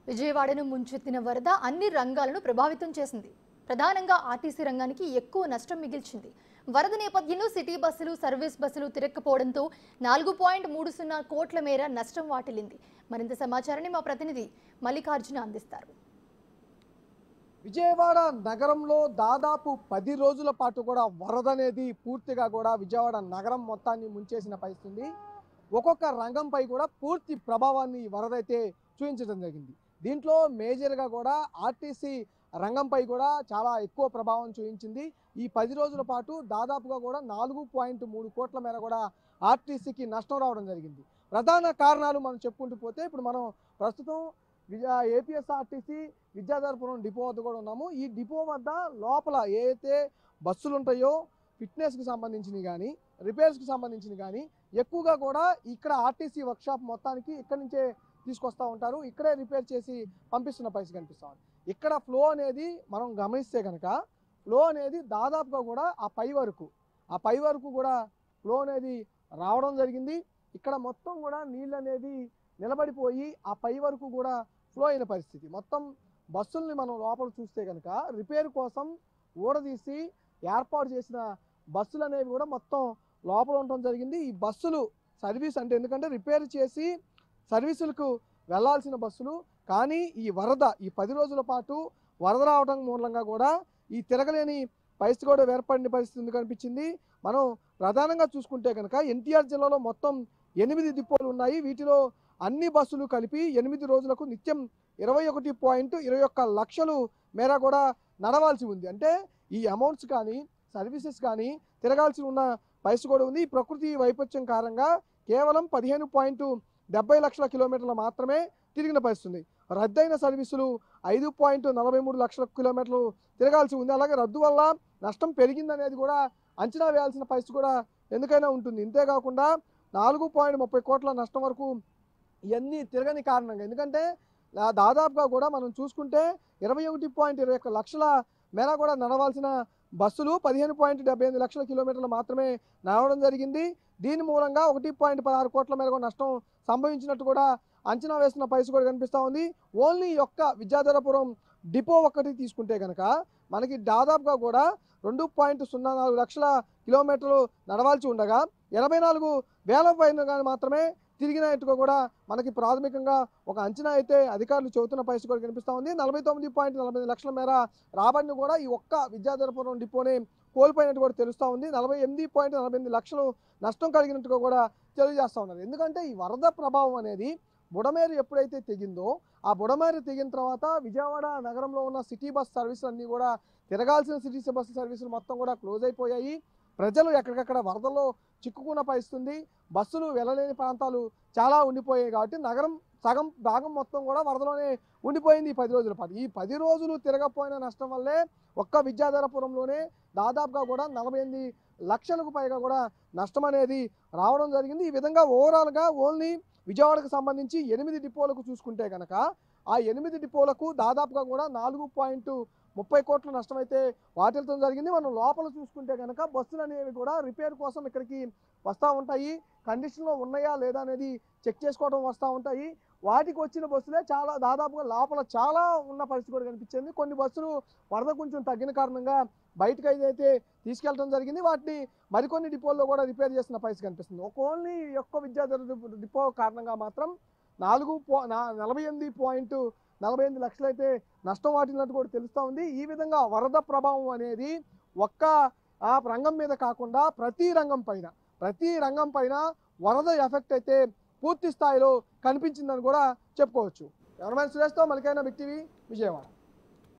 విజయవాడను ముంచెత్తిన వరద అన్ని రంగాలను ప్రభావితం చేసింది. ప్రధానంగా ఆర్టీసీ రంగానికి ఎక్కువ నష్టం మిగిల్చింది. వరద నేపథ్యంలో సిటీ బస్సులు, సర్వీస్ బస్సులు తిరగకపోవడంతో 4.30 కోట్ల మేర నష్టం వాటిల్లింది. మరింత సమాచారాన్ని మా ప్రతినిధి మల్లికార్జున అందిస్తారు. విజయవాడ నగరంలో దాదాపు 10 రోజుల పాటు కూడా వరద అనేది పూర్తిగా కూడా విజయవాడ నగరం మొత్తాన్ని ముంచేసిన పరిస్థితి. ఒక్కొక్క రంగంపై కూడా పూర్తి ప్రభావాన్ని వరద అయితే చూపించడం జరిగింది. దీంట్లో మేజర్గా కూడా ఆర్టీసీ రంగంపై కూడా చాలా ఎక్కువ ప్రభావం చూపించింది. ఈ 10 రోజుల పాటు దాదాపుగా కూడా 4.3 కోట్ల మేర కూడా ఆర్టీసీకి నష్టం రావడం జరిగింది. ప్రధాన కారణాలు మనం చెప్పుకుంటూ పోతే ఇప్పుడు మనం ప్రస్తుతం ఏపీఎస్ఆర్టీసీ విద్యాధరపురం డిపో వద్ద కూడా ఉన్నాము. ఈ డిపో వద్ద లోపల ఏదైతే బస్సులు ఉంటాయో ఫిట్నెస్కి సంబంధించినవి కానీ రిపేర్స్కి సంబంధించినవి కానీ ఎక్కువగా కూడా ఇక్కడ ఆర్టీసీ వర్క్షాప్ మొత్తానికి ఇక్కడి నుంచే తీసుకొస్తూ ఉంటారు. ఇక్కడే రిపేర్ చేసి పంపిస్తున్న పరిస్థితి కనిపిస్తూ ఉంది. ఇక్కడ ఫ్లో అనేది మనం గమనిస్తే కనుక ఫ్లో అనేది దాదాపుగా కూడా ఆ పై వరకు కూడా ఫ్లో అనేది రావడం జరిగింది. ఇక్కడ మొత్తం కూడా నీళ్ళు అనేది నిలబడిపోయి ఆ పై వరకు కూడా ఫ్లో అయిన పరిస్థితి. మొత్తం బస్సుల్ని మనం లోపల చూస్తే కనుక రిపేర్ కోసం ఊడదీసి ఏర్పాటు చేసిన బస్సులు అనేవి కూడా మొత్తం లోపల ఉండటం జరిగింది. ఈ బస్సులు సర్వీస్ అంటే ఎందుకంటే రిపేర్ చేసి సర్వీసులకు వెళ్లాల్సిన బస్సులు, కానీ ఈ 10 రోజుల పాటు వరద రావడం మూలంగా కూడా ఈ తిరగలేని పరిస్థితి కూడా ఏర్పడిన పరిస్థితి కనిపించింది. మనం ప్రధానంగా చూసుకుంటే కనుక ఎన్టీఆర్ జిల్లాలో మొత్తం 8 డిపోలు ఉన్నాయి. వీటిలో అన్ని బస్సులు కలిపి 8 రోజులకు నిత్యం 21.21 లక్షలు మేర కూడా నడవాల్సి ఉంది. అంటే ఈ అమౌంట్స్ కానీ సర్వీసెస్ కానీ తిరగాల్సి ఉన్న పరిస్థితి కూడా ఉంది. ఈ ప్రకృతి వైపరీత్యం కారణంగా కేవలం 15.70 లక్షల కిలోమీటర్లు మాత్రమే తిరిగిన పరిస్థితి ఉంది. రద్దయిన సర్వీసులు 5.43 లక్షల కిలోమీటర్లు తిరగాల్సి ఉంది. అలాగే రద్దు వల్ల నష్టం పెరిగిందనేది కూడా అంచనా వేయాల్సిన పరిస్థితి కూడా ఎందుకైనా ఉంటుంది. ఇంతేకాకుండా 4.30 కోట్ల నష్టం వరకు ఇవన్నీ తిరగని కారణంగా, ఎందుకంటే దాదాపుగా కూడా మనం చూసుకుంటే 21.21 లక్షల మేర కూడా నడవాల్సిన బస్సులు 15.78 లక్షల కిలోమీటర్లు మాత్రమే నడవడం జరిగింది. దీని మూలంగా 1.16 కోట్ల మేర నష్టం సంభవించినట్టు కూడా అంచనా వేస్తున్న పరిస్థితి కూడా కనిపిస్తూ ఉంది. ఓన్లీ యొక్క విద్యాధరపురం డిపో ఒక్కటి తీసుకుంటే కనుక మనకి దాదాపుగా కూడా 2.04 లక్షల కిలోమీటర్లు నడవాల్సి ఉండగా 84,000 పైన మాత్రమే తిరిగినట్టుగా కూడా మనకి ప్రాథమికంగా ఒక అంచనా అయితే అధికారులు చెబుతున్న పరిస్థితి కూడా కనిపిస్తూ ఉంది. 49.48 లక్షల మేర రాబడిని కూడా ఈ ఒక్క విద్యాధరపురం డిపోనే కోల్పోయినట్టు కూడా తెలుస్తూ ఉంది. 48.48 లక్షలు నష్టం కలిగినట్టుగా కూడా తెలియజేస్తూ ఉన్నారు. ఎందుకంటే ఈ వరద ప్రభావం అనేది బుడమేరు ఎప్పుడైతే తెగిందో ఆ బుడమేరు తెగిన తర్వాత విజయవాడ నగరంలో ఉన్న సిటీ బస్ సర్వీసులు అన్నీ కూడా తిరగాల్సిన సిటీ బస్సు సర్వీసులు మొత్తం కూడా క్లోజ్ అయిపోయాయి. ప్రజలు ఎక్కడికక్కడ వరదల్లో చిక్కుకున్న పరిస్థితి. బస్సులు వెళ్ళలేని ప్రాంతాలు చాలా ఉండిపోయాయి. కాబట్టి నగరం సగం భాగం మొత్తం కూడా వరదలోనే ఉండిపోయింది ఈ 10 రోజుల పాటు. ఈ 10 రోజులు తిరగపోయిన నష్టం వల్లే ఒక్క విద్యాధరపురంలోనే దాదాపుగా కూడా 48 లక్షలకు పైగా కూడా నష్టం అనేది రావడం జరిగింది. ఈ విధంగా ఓవరాల్గా ఓన్లీ విజయవాడకు సంబంధించి 8 డిపోలకు చూసుకుంటే కనుక ఆ 8 డిపోలకు దాదాపుగా కూడా 4.30 కోట్ల నష్టం అయితే వాటిల్లడం జరిగింది. మనం లోపల చూసుకుంటే కనుక బస్సులు అనేవి కూడా రిపేర్ కోసం ఇక్కడికి వస్తూ ఉంటాయి. కండిషన్లో ఉన్నాయా లేదా అనేది చెక్ చేసుకోవడం వస్తూ ఉంటాయి. వాటికి వచ్చిన బస్సులే దాదాపుగా లోపల చాలా ఉన్న పరిస్థితి కూడా కనిపించింది. కొన్ని బస్సులు వరద కొంచెం తగ్గిన కారణంగా బయటకు అయితే తీసుకెళ్ళడం జరిగింది. వాటిని మరికొన్ని డిపోల్లో కూడా రిపేర్ చేసిన పరిస్థితి కనిపిస్తుంది. ఓన్లీ ఒక్క విద్యాధర డిపో కారణంగా మాత్రం 48.48 లక్షలు అయితే నష్టం వాటిల్లినట్టు కూడా తెలుస్తూ ఉంది. ఈ విధంగా వరద ప్రభావం అనేది ఒక్క రంగం మీద కాకుండా ప్రతి రంగం పైన వరద ఎఫెక్ట్ అయితే పూర్తి స్థాయిలో కనిపించిందని కూడా చెప్పుకోవచ్చు. కెమెరామెన్ సురేష్తో మల్లికార్జున, బిగ్ టీవీ, విజయవాడ.